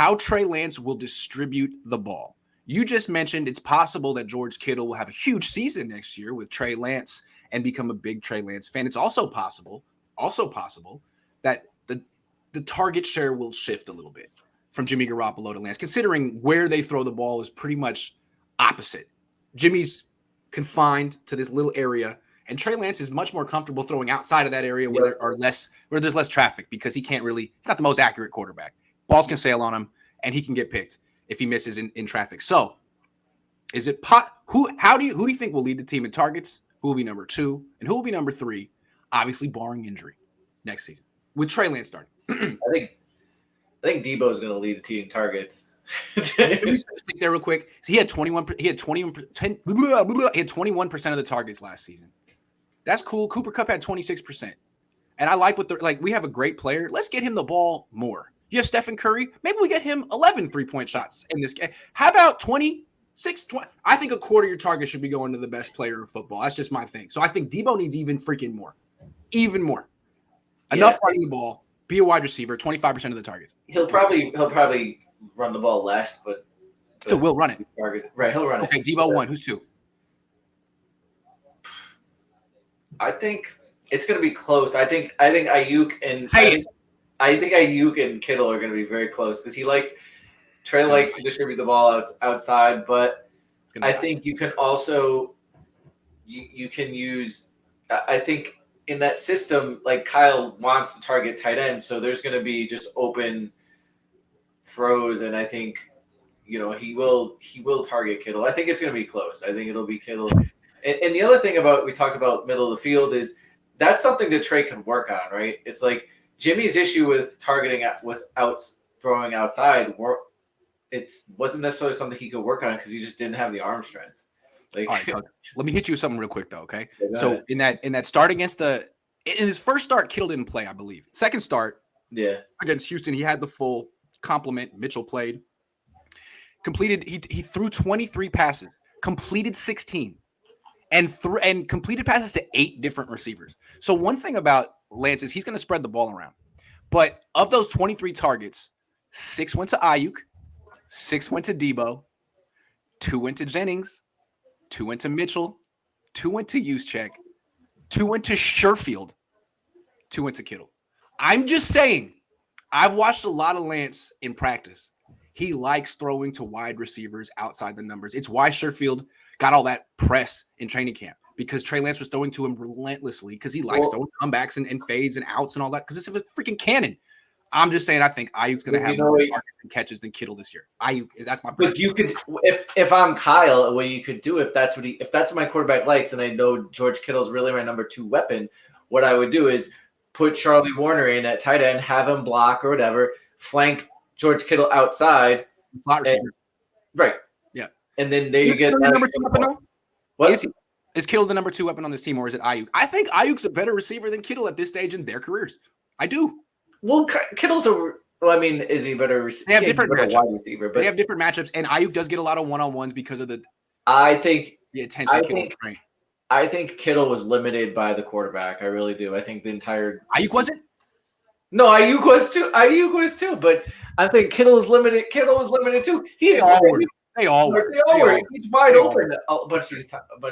how Trey Lance will distribute the ball. You just mentioned it's possible that George Kittle will have a huge season next year with Trey Lance and become a big Trey Lance fan. It's also possible that the target share will shift a little bit from Jimmy Garoppolo to Lance, considering where they throw the ball is pretty much opposite. Jimmy's confined to this little area, and Trey Lance is much more comfortable throwing outside of that area where there's less traffic, because he's not the most accurate quarterback. Balls can sail on him, and he can get picked if he misses in traffic. So, who do you think will lead the team in targets? Who will be number 2, and who will be number 3? Obviously, barring injury next season, with Trey Lance starting. I think Debo is going to lead the team in targets. Let me stick there real quick. He had 21% of the targets last season. That's cool. Cooper Kupp had 26%. And I like we have a great player. Let's get him the ball more. You have Stephen Curry. Maybe we get him 11 3-point shots in this game. How about 26, 20? I think a quarter of your target should be going to the best player in football. That's just my thing. So I think Debo needs even freaking more. Even more. Enough running the ball. Be a wide receiver. 25% of the targets. He'll probably run the ball less, but still will run it. Right, he'll run it. Okay, Debo 1. Who's 2? I think it's going to be close. I think Ayuk and I think Ayuk and Kittle are going to be very close, because Trey likes to distribute the ball outside, but I think you can also you can use. I think in that system, like, Kyle wants to target tight end, so there's going to be just open throws, and I think he will target Kittle. I think it's going to be close. I think it'll be Kittle. And the other thing we talked about middle of the field is that's something that Trey can work on, right? It's like Jimmy's issue with targeting without throwing outside. It wasn't necessarily something he could work on because he just didn't have the arm strength. All right, let me hit you with something real quick though, okay? So in that start in his first start, Kittle didn't play, I believe. Second start, against Houston, he had the full complement. Mitchell played. Completed. He threw 23 passes, completed 16. And completed passes to 8 different receivers. So one thing about Lance is he's going to spread the ball around. But of those 23 targets, 6 went to Ayuk, 6 went to Debo, 2 went to Jennings, 2 went to Mitchell, 2 went to Juszczyk, 2 went to Sherfield, 2 went to Kittle. I'm just saying, I've watched a lot of Lance in practice. He likes throwing to wide receivers outside the numbers. It's why Sherfield got all that press in training camp, because Trey Lance was throwing to him relentlessly, because he likes throwing comebacks and fades and outs and all that, because it's a freaking cannon. I'm just saying, I think Ayuk's going to have more targets and catches than Kittle this year. That's my prediction. But you could, if I'm Kyle, what you could do, if that's what my quarterback likes, and I know George Kittle's really my number 2 weapon, what I would do is put Charlie Warner in at tight end, have him block or whatever, flank George Kittle outside. Slot receiver. Right. Yeah. And then you get the number 2 weapon though? What? Is Kittle the number 2 weapon on this team, or is it Ayuk? I think Ayuk's a better receiver than Kittle at this stage in their careers. I do. Well, Kittle's is he a better receiver? They have different matchups. Wide receiver, but they have different matchups, and Ayuk does get a lot of one-on-ones because of the attention Kittle train. I think Kittle was limited by the quarterback. I really do. I think the entire Ayuk wasn't? No, Ayuk was too. But I think Kittle was limited. Kittle was limited too. They all were. He's wide open a bunch of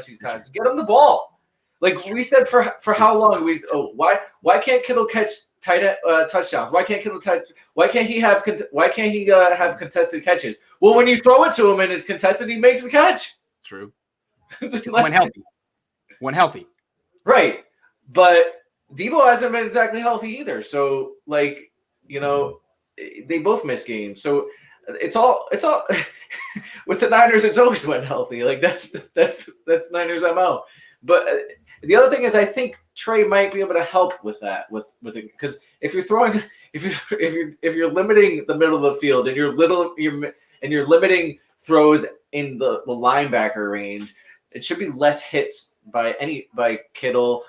these times. Get him the ball. Like we said for how long? Why can't Kittle catch touchdowns? Why can't he have contested catches? Well, when you throw it to him and it's contested, he makes the catch. True. When healthy. Right. But Debo hasn't been exactly healthy either. So they both miss games. So it's all with the Niners, it's always when healthy. Like that's Niners MO. But the other thing is, I think Trey might be able to help with that, with it, because if you're limiting the middle of the field and you're limiting throws in the linebacker range, it should be less hits by Kittle,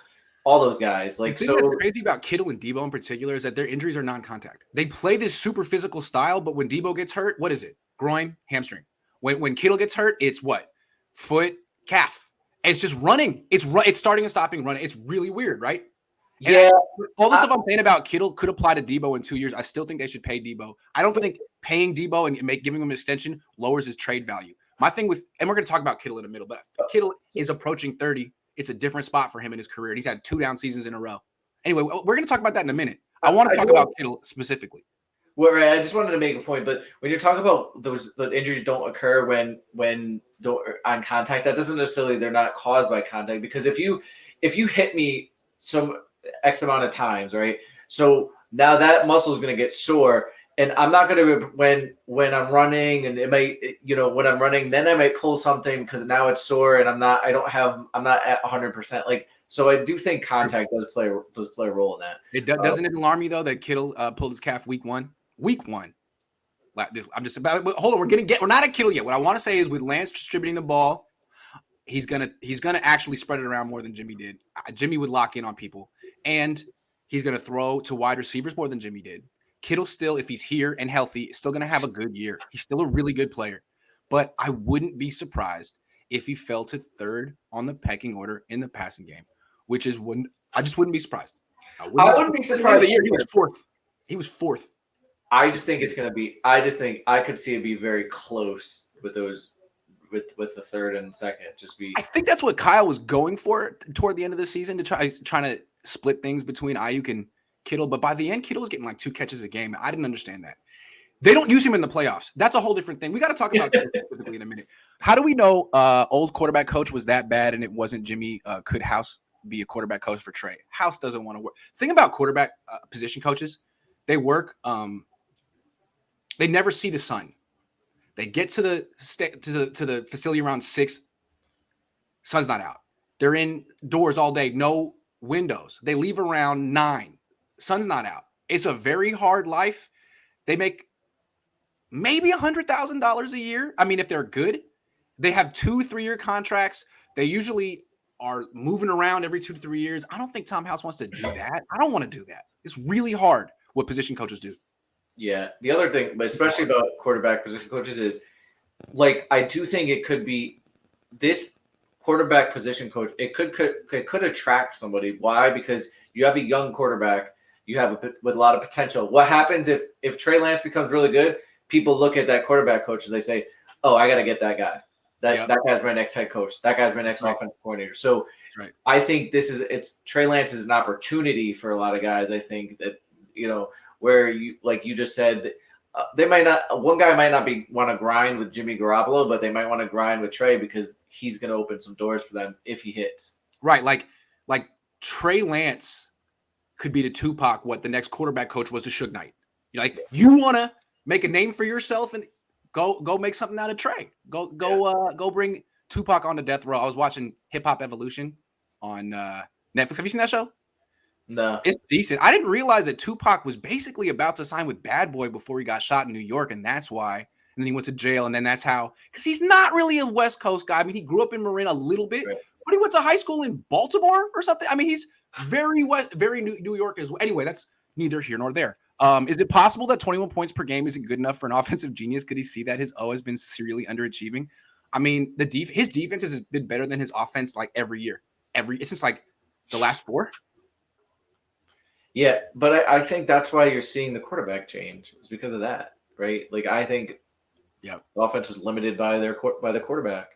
all those guys. The thing that's crazy about Kittle and Debo in particular is that their injuries are non-contact. They play this super physical style, but when Debo gets hurt, what is it? Groin, hamstring. When Kittle gets hurt, it's what? Foot, calf. It's just running. It's starting and stopping running. It's really weird, right? Yeah. All the stuff I'm saying about Kittle could apply to Debo in 2 years. I still think they should pay Debo. I don't think paying Debo and giving him an extension lowers his trade value. My thing with, and we're going to talk about Kittle in a minute, but Kittle is approaching 30. It's a different spot for him in his career. He's had 2 down seasons in a row. Anyway, we're going to talk about that in a minute. I want to talk about Kittle specifically. Well, right, I just wanted to make a point, but when you're talking about the injuries don't occur when on contact, that doesn't necessarily they're not caused by contact, because if you hit me some X amount of times, right? So now that muscle is going to get sore, and I'm not going to when I'm running, and it might when I'm running, then I might pull something because now it's sore, and I'm not at 100%. Like, so I do think contact does play a role in that. Doesn't it alarm you though that Kittle pulled his calf week one? Week one. I'm just about. Hold on, we're not at Kittle yet. What I want to say is with Lance distributing the ball, he's gonna actually spread it around more than Jimmy did. Jimmy would lock in on people, and he's gonna throw to wide receivers more than Jimmy did. Kittle still, if he's here and healthy, is still gonna have a good year. He's still a really good player, but I wouldn't be surprised if he fell to 3rd on the pecking order in the passing game, which is when I just wouldn't be surprised. I wouldn't be surprised. He was 4th. He was 4th. I just think it's going to be. I just think I could see it be very close with those, with the 3rd and 2nd. Just be. I think that's what Kyle was going for toward the end of the season, to trying to split things between Ayuk and Kittle. But by the end, Kittle was getting like 2 catches a game. I didn't understand that. They don't use him in the playoffs. That's a whole different thing. We got to talk about Kittle specifically in a minute. How do we know old quarterback coach was that bad and it wasn't Jimmy? Could House be a quarterback coach for Trey? House doesn't want to work. Thing about quarterback position coaches, they work. They never see the sun. They get to the facility around 6. Sun's not out. They're indoors all day, no windows. They leave around 9. Sun's not out. It's a very hard life. They make maybe $100,000 a year. I mean, if they're good, they have 2-3-year contracts. They usually are moving around every 2 to 3 years. I don't think Tom House wants to do that. I don't want to do that. It's really hard what position coaches do. Yeah. The other thing, especially about quarterback position coaches, is like, I do think it could be this quarterback position coach. It could attract somebody. Why? Because you have a young quarterback. You have with a lot of potential. What happens if Trey Lance becomes really good? People look at that quarterback coach and they say, "Oh, I got to get that guy. That guy's my next head coach. That guy's my next offensive coordinator." So I think Trey Lance is an opportunity for a lot of guys. I think that where you, like you just said, they might not. One guy might not want to grind with Jimmy Garoppolo, but they might want to grind with Trey because he's going to open some doors for them if he hits. Right, like Trey Lance could be to Tupac what the next quarterback coach was to Suge Knight. You want to make a name for yourself and go make something out of Trey. Go bring Tupac on the death row. I was watching Hip Hop Evolution on Netflix. Have you seen that show? No. It's decent. I didn't realize that Tupac was basically about to sign with Bad Boy before he got shot in New York, and that's why. And then he went to jail, and then that's how. Because he's not really a West Coast guy. I mean, he grew up in Marin a little bit, but he went to high school in Baltimore or something. I mean, he's very New York as well. Anyway, that's neither here nor there. Is it possible that 21 points per game isn't good enough for an offensive genius? Could he see that his O has been serially underachieving? I mean, his defense has been better than his offense like every year. Since like the last 4. Yeah, but I think that's why you're seeing the quarterback change. It's because of that, right? Like, I think the offense was limited by the quarterback.